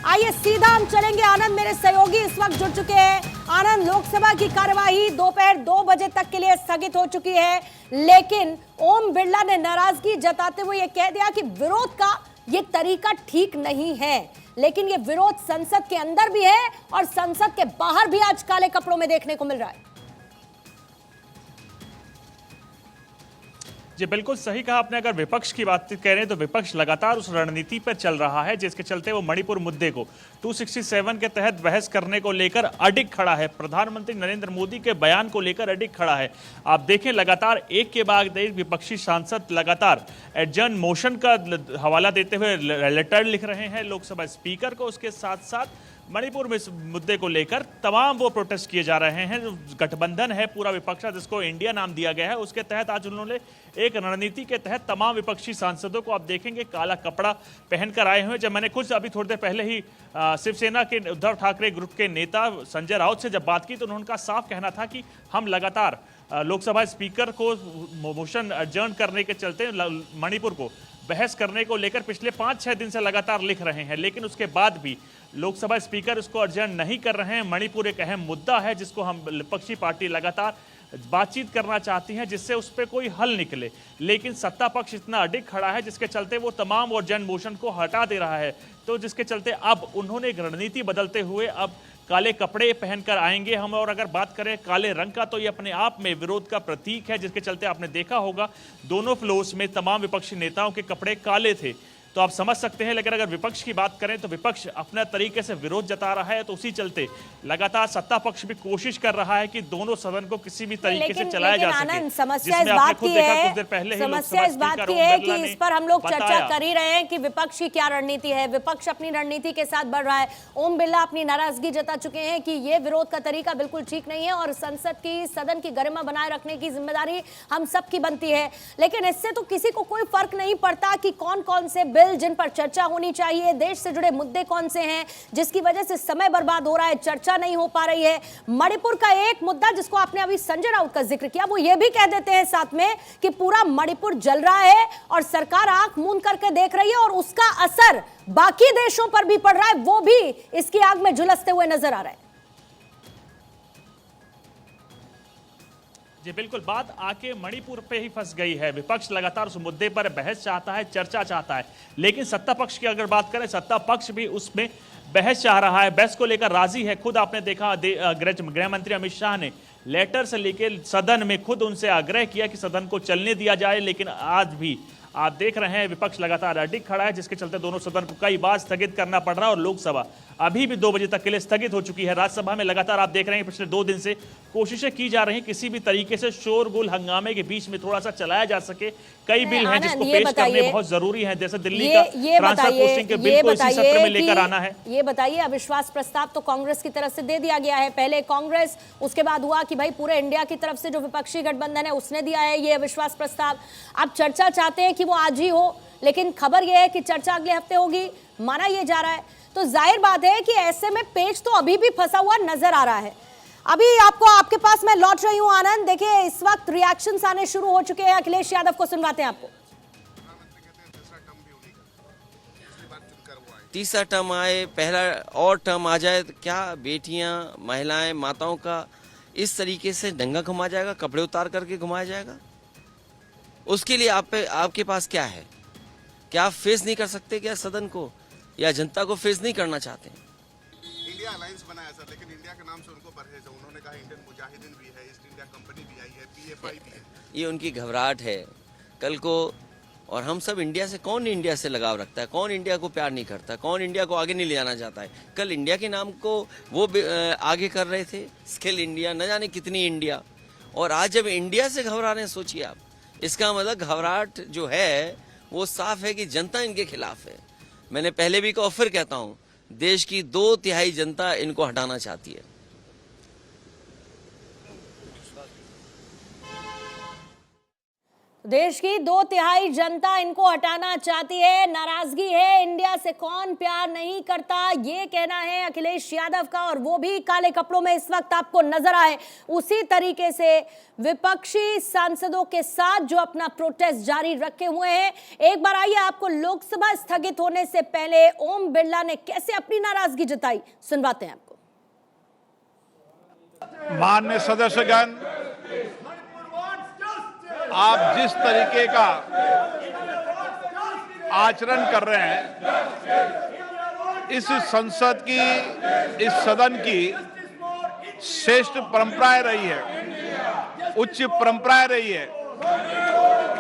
आइए सीधा हम चलेंगे। आनंद मेरे सहयोगी इस वक्त जुड़ चुके हैं। आनंद, लोकसभा की कार्यवाही दोपहर 2 बजे तक के लिए स्थगित हो चुकी है, लेकिन ओम बिरला ने नाराजगी जताते हुए यह कह दिया कि विरोध का ये तरीका ठीक नहीं है। लेकिन ये विरोध संसद के अंदर भी है और संसद के बाहर भी आज काले कपड़ों में देखने को मिल रहा है। जी बिल्कुल सही कहा आपने। अगर विपक्ष की बात करें तो विपक्ष लगातार उस रणनीति पर चल रहा है जिसके चलते वो मणिपुर मुद्दे को 267 के तहत बहस करने को लेकर अडिग खड़ा है। प्रधानमंत्री नरेंद्र मोदी के बयान को लेकर अडिग खड़ा है। आप देखें लगातार एक के बाद एक विपक्षी सांसद लगातार एडजर्न मोशन का हवाला देते हुए लेटर लिख रहे हैं लोकसभा स्पीकर को। उसके साथ साथ मणिपुर में इस मुद्दे को लेकर तमाम वो प्रोटेस्ट किए जा रहे हैं। जो गठबंधन है पूरा विपक्ष जिसको इंडिया नाम दिया गया है, उसके तहत आज उन्होंने एक रणनीति के तहत तमाम विपक्षी सांसदों को आप देखेंगे काला कपड़ा पहनकर आए हुए। जब मैंने कुछ अभी थोड़ी देर पहले ही शिवसेना के उद्धव ठाकरे ग्रुप के नेता संजय राउत से जब बात की तो उनका साफ कहना था कि हम लगातार लोकसभा स्पीकर को मोशन अडजर्न करने के चलते मणिपुर को बहस करने को लेकर पिछले 5-6 दिन से लगातार लिख रहे हैं, लेकिन उसके बाद भी लोकसभा स्पीकर उसको अर्जन नहीं कर रहे हैं। मणिपुर एक अहम मुद्दा है जिसको हम विपक्षी पार्टी लगातार बातचीत करना चाहती हैं जिससे उस पर कोई हल निकले, लेकिन सत्ता पक्ष इतना अडिग खड़ा है जिसके चलते वो तमाम अर्जन मोशन को हटा दे रहा है। तो जिसके चलते अब उन्होंने एक रणनीति बदलते हुए अब काले कपड़े पहनकर आएंगे हम। और अगर बात करें काले रंग का तो ये अपने आप में विरोध का प्रतीक है, जिसके चलते आपने देखा होगा दोनों फ्लोर्स में तमाम विपक्षी नेताओं के कपड़े काले थे, तो आप समझ सकते हैं। लेकिन अगर विपक्ष की बात करें तो विपक्ष अपने तरीके से विरोध जता रहा है, तो उसी चलते लगातार सत्ता पक्ष भी कोशिश कर रहा है कि दोनों सदन को किसी भी तरीके से चलाया जा सके। समस्या इस बात की है कि इस पर हम लोग चर्चा कर ही रहे हैं कि विपक्ष की क्या रणनीति है। विपक्ष अपनी रणनीति के साथ बढ़ रहा है। ओम बिरला अपनी नाराजगी जता चुके हैं कि ये विरोध का तरीका बिल्कुल ठीक नहीं है और संसद की सदन की गरिमा बनाए रखने की जिम्मेदारी हम सबकी बनती है। लेकिन इससे तो किसी को कोई फर्क नहीं पड़ता कि कौन कौन से जिन पर चर्चा होनी चाहिए, देश से जुड़े मुद्दे कौन से हैं जिसकी वजह से समय बर्बाद हो रहा है, चर्चा नहीं हो पा रही है। मणिपुर का एक मुद्दा जिसको आपने अभी संजय राउत का जिक्र किया, वो ये भी कह देते हैं साथ में कि पूरा मणिपुर जल रहा है और सरकार आंख मूंद करके देख रही है और उसका असर बाकी देशों पर भी पड़ रहा है, वो भी इसकी आग में झुलसते हुए नजर आ रहा है। जी बिल्कुल, बात आके मणिपुर पे ही फंस गई है। विपक्ष लगातार उस मुद्दे पर बहस चाहता है, चर्चा चाहता है, लेकिन सत्ता पक्ष की अगर बात करें सत्ता पक्ष भी उसमें बहस चाह रहा है, बहस को लेकर राजी है। खुद आपने देखा गृह मंत्री अमित शाह ने लेटर से लेकर सदन में खुद उनसे आग्रह किया कि सदन को चलने दिया जाए, लेकिन आज भी आप देख रहे हैं विपक्ष लगातार अडिग खड़ा है, जिसके चलते दोनों सदन को कई बार स्थगित करना पड़ रहा है और लोकसभा अभी भी 2 बजे तक के लिए स्थगित हो चुकी है। राज्यसभा में लगातार आप देख रहे हैं पिछले 2 दिन से कोशिशें की जा रही हैं किसी भी तरीके से शोरगुल हंगामे के बीच में थोड़ा सा चलाया जा सके। कई बिल हैं जिसको पेश करने बहुत जरूरी है, जैसे दिल्ली का ट्रांसफर पोस्टिंग के बिल को इसी सत्र में लेकर आना है। ये बताइए, अविश्वास प्रस्ताव तो कांग्रेस की तरफ से दे दिया गया है, पहले कांग्रेस, उसके बाद हुआ कि भाई पूरे इंडिया की तरफ से जो विपक्षी गठबंधन है उसने दिया है ये अविश्वास प्रस्ताव। आप चर्चा चाहते हैं कि वो आज ही हो, लेकिन खबर यह है कि चर्चा अगले हफ्ते होगी, माना यह जा रहा है। तो जाहिर बात है कि ऐसे में पेच तो अभी भी फंसा हुआ नजर आ रहा है। अभी आपके पास मैं लौट रही हूं आनंद। देखिए इस वक्त रिएक्शंस आने शुरू हो चुके हैं। अखिलेश यादव को सुनवाते हैं आपको। तीसरा टर्म आए, पहला और टर्म आ जाए तो क्या बेटियां, महिलाएं, माताओं का इस तरीके से दंगा घुमा जाएगा, कपड़े उतार करके घुमाया जाएगा? उसके लिए आपके पास क्या है? क्या आप फेस नहीं कर सकते क्या सदन को, या जनता को फेस नहीं करना चाहते? इंडिया अलायंस बनाया सर, लेकिन इंडिया के नाम से उनको परहेज है। उन्होंने कहा इंडियन मुजाहिदीन भी है, ईस्ट इंडिया कंपनी भी आई है, पीएफआई भी है। ये उनकी घबराहट है कल को। और हम सब इंडिया से, कौन इंडिया से लगाव रखता है, कौन इंडिया को प्यार नहीं करता, कौन इंडिया को आगे नहीं ले जाना चाहता है? कल इंडिया के नाम को वो आगे कर रहे थे, स्किल इंडिया, न जाने कितनी इंडिया, और आज जब इंडिया से घबरा रहे हैं, सोचिए आप। इसका मतलब घबराहट जो है वो साफ है कि जनता इनके खिलाफ है। मैंने पहले भी कहा, फिर कहता हूं, देश की 2/3 जनता इनको हटाना चाहती है। देश की 2/3 जनता इनको हटाना चाहती है, नाराजगी है, इंडिया से कौन प्यार नहीं करता, ये कहना है अखिलेश यादव का, और वो भी काले कपड़ों में इस वक्त आपको नजर आए। उसी तरीके से विपक्षी सांसदों के साथ जो अपना प्रोटेस्ट जारी रखे हुए हैं। एक बार आइए, आपको लोकसभा स्थगित होने से पहले ओम बिरला ने कैसे अपनी नाराजगी जताई, सुनवाते हैं आपको। माननीय सदस्यगण, आप जिस तरीके का आचरण कर रहे हैं, इस संसद की, इस सदन की श्रेष्ठ परंपराएं रही है, उच्च परंपराएं रही है,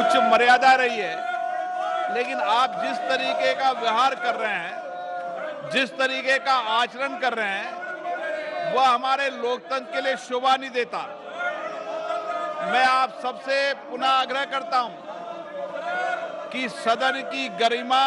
उच्च मर्यादा रही है। लेकिन आप जिस तरीके का व्यवहार कर रहे हैं, जिस तरीके का आचरण कर रहे हैं, वह हमारे लोकतंत्र के लिए शोभा नहीं देता। मैं आप सबसे पुनः आग्रह करता हूं कि सदन की गरिमा,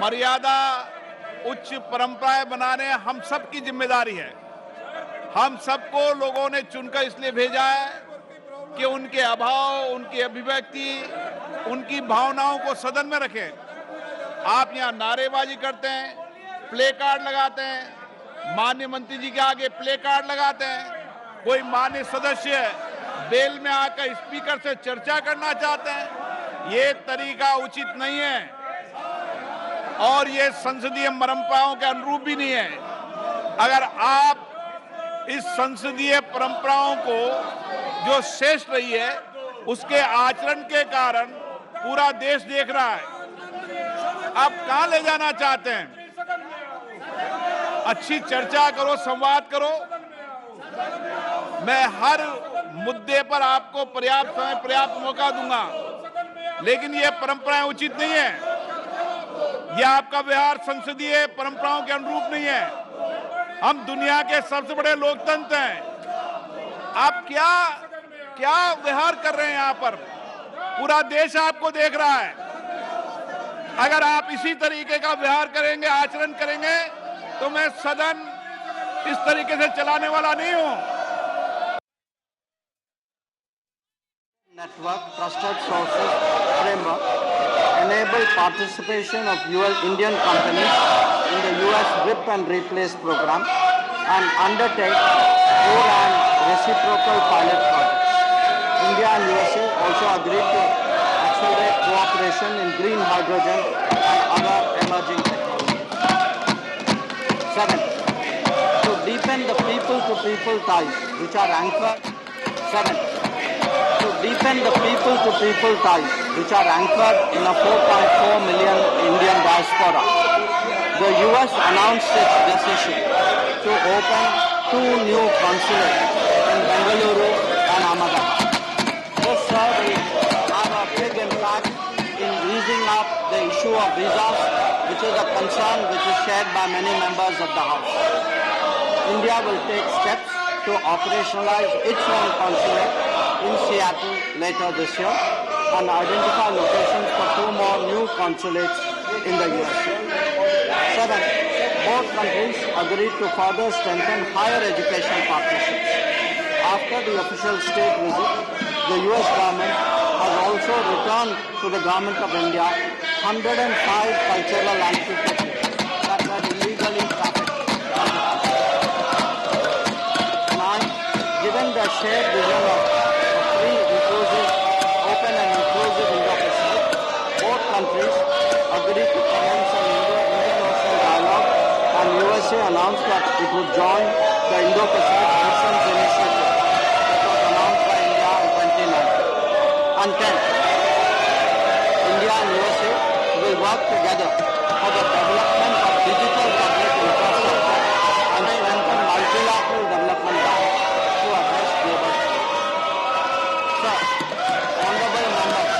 मर्यादा, उच्च परंपराएं बनाने हम सबकी जिम्मेदारी है। हम सबको लोगों ने चुनकर इसलिए भेजा है कि उनके अभाव, उनकी अभिव्यक्ति, उनकी भावनाओं को सदन में रखें। आप यहाँ नारेबाजी करते हैं, प्ले कार्ड लगाते हैं, माननीय मंत्री जी के आगे प्ले कार्ड लगाते हैं, कोई माननीय सदस्य बेल में आकर स्पीकर से चर्चा करना चाहते हैं। ये तरीका उचित नहीं है और ये संसदीय परंपराओं के अनुरूप भी नहीं है। अगर आप इस संसदीय परंपराओं को जो श्रेष्ठ रही है, उसके आचरण के कारण पूरा देश देख रहा है। आप कहां ले जाना चाहते हैं? अच्छी चर्चा करो, संवाद करो। मैं हर मुद्दे पर आपको पर्याप्त समय, पर्याप्त मौका दूंगा, लेकिन ये परंपराएं उचित नहीं है। यह आपका व्यवहार संसदीय परंपराओं के अनुरूप नहीं है। हम दुनिया के सबसे बड़े लोकतंत्र हैं। आप क्या व्यवहार कर रहे हैं यहाँ पर? पूरा देश आपको देख रहा है। अगर आप इसी तरीके का व्यवहार करेंगे, आचरण करेंगे, तो मैं सदन इस तरीके से चलाने वाला नहीं हूं। Network Trusted Sources Framework enable participation of Indian companies in the US RIP and Replace program and undertake core and reciprocal pilot projects. India and USA also agreed to accelerate cooperation in green hydrogen and other emerging technologies. 7. To deepen the people-to-people ties which are anchored. 7. To deepen the people-to-people ties which are anchored in a 4.4 million Indian diaspora, the US announced its decision to open 2 new consulates in Bengaluru and Ahmedabad. This will have a big impact in easing up the issue of visas, which is a concern which is shared by many members of the House. India will take steps to operationalize its own consulate in Seattle later this year and identify locations for 2 more new consulates in the US. 7. Both countries agreed to further strengthen higher education partnerships. After the official state visit, the US government has also returned to the government of India 105 cultural antiquities that were illegally trafficked. 9. Given the shared vision of free, inclusive, open and inclusive Indo-Pacific, both countries agreed to commence an Indo-National dialogue, and USA announced that it would join the Indo-Pacific Nations Initiative that was announced by India in 2019. And 10. India and USA will work together for the development of digital public infrastructure and strengthen multilateral development banks to address global challenges. Sir, honorable members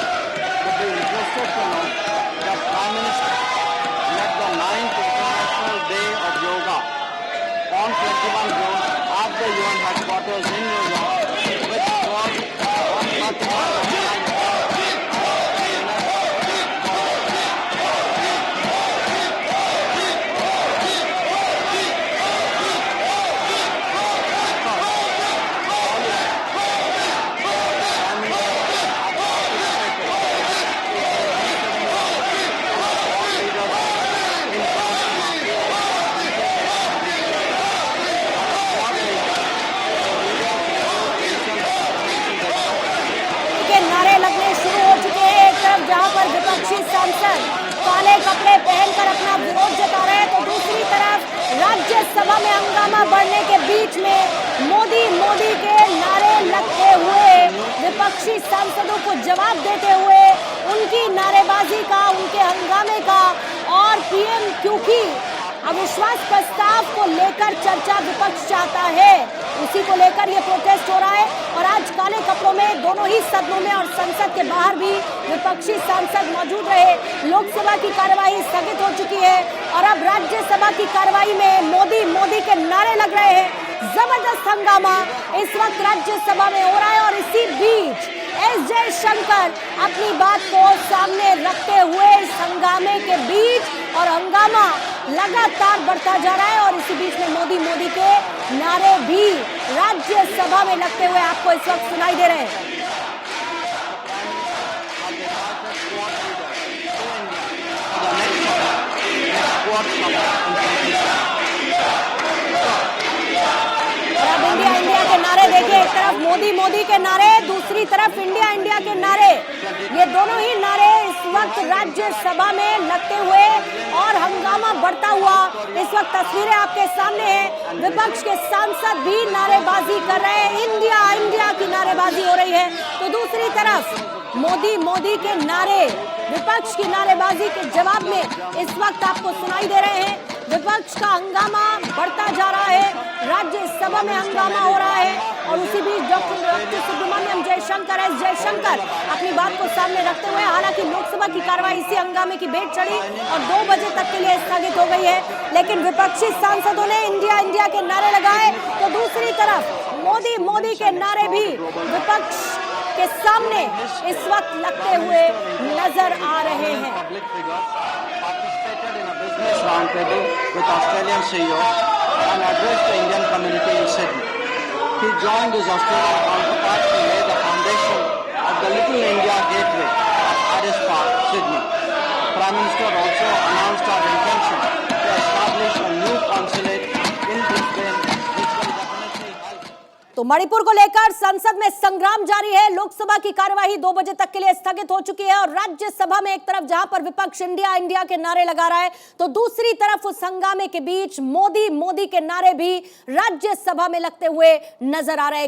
would be interested to know that Prime Minister led the 9th International Day of Yoga on 21 June at the UN headquarters in New York, which was on 31 लेकर अपना विरोध जता रहे हैं, तो दूसरी तरफ राज्यसभा में हंगामा बढ़ने के बीच में मोदी मोदी के नारे लगते हुए विपक्षी सांसदों को जवाब देते हुए उनकी नारेबाजी का, उनके हंगामे का और पीएम क्योंकि अविश्वास प्रस्ताव को लेकर चर्चा विपक्ष चाहता है, उसी को लेकर यह प्रोटेस्ट हो रहा है। और आज काले कपड़ों में दोनों ही सदनों में और संसद के बाहर भी विपक्षी सांसद मौजूद रहे। लोकसभा की कार्यवाही स्थगित हो चुकी है और अब राज्यसभा की कार्यवाही में मोदी मोदी के नारे लग रहे हैं। जबरदस्त हंगामा इस वक्त राज्यसभा में हो रहा है और इसी बीच एस जयशंकर अपनी बात को सामने रखते हुए इस हंगामे के बीच, और हंगामा लगातार बढ़ता जा रहा है और इसी बीच में मोदी मोदी के नारे भी राज्यसभा में लगते हुए आपको इस वक्त सुनाई दे रहे हैं। अब इंडिया इंडिया के नारे देखिए, एक तरफ मोदी मोदी के नारे, दूसरी तरफ इंडिया इंडिया के नारे, ये दोनों ही नारे इस वक्त राज्यसभा में लगते हुए और हंगामा बढ़ता हुआ इस वक्त तस्वीरें आपके सामने हैं। विपक्ष के सांसद भी नारेबाजी कर रहे हैं, इंडिया इंडिया की नारेबाजी हो रही है, तो दूसरी तरफ मोदी मोदी के नारे विपक्ष की नारेबाजी के जवाब में इस वक्त आपको सुनाई दे रहे हैं। विपक्ष का हंगामा बढ़ता जा रहा है, राज्यसभा में हंगामा हो रहा है और उसी बीच डॉक्टर सुब्रमण्यम जयशंकर एस जयशंकर अपनी बात को सामने रखते हुए, हालांकि लोकसभा की कार्रवाई इसी हंगामे की भेंट चढ़ी और 2 बजे तक के लिए स्थगित हो गई है, लेकिन विपक्षी सांसदों ने इंडिया इंडिया के नारे लगाए, तो दूसरी तरफ मोदी मोदी के नारे भी विपक्ष के सामने इस वक्त लगते हुए नजर आ रहे हैं। Business roundtable with Australian CEO and addressed the Indian community in Sydney. He joined his Australian counterpart to lay the foundation of the Little India Gateway at Harris Park, Sydney. Prime Minister also announced our intention to establish a new consulate in Brisbane, which will definitely help. तो मणिपुर को लेकर संसद में संग्राम जारी है। लोकसभा की कार्यवाही 2 बजे तक के लिए स्थगित हो चुकी है और राज्यसभा में एक तरफ जहां पर विपक्ष इंडिया इंडिया के नारे लगा रहा है, तो दूसरी तरफ उस हंगामे के बीच मोदी मोदी के नारे भी राज्यसभा में लगते हुए नजर आ रहे हैं।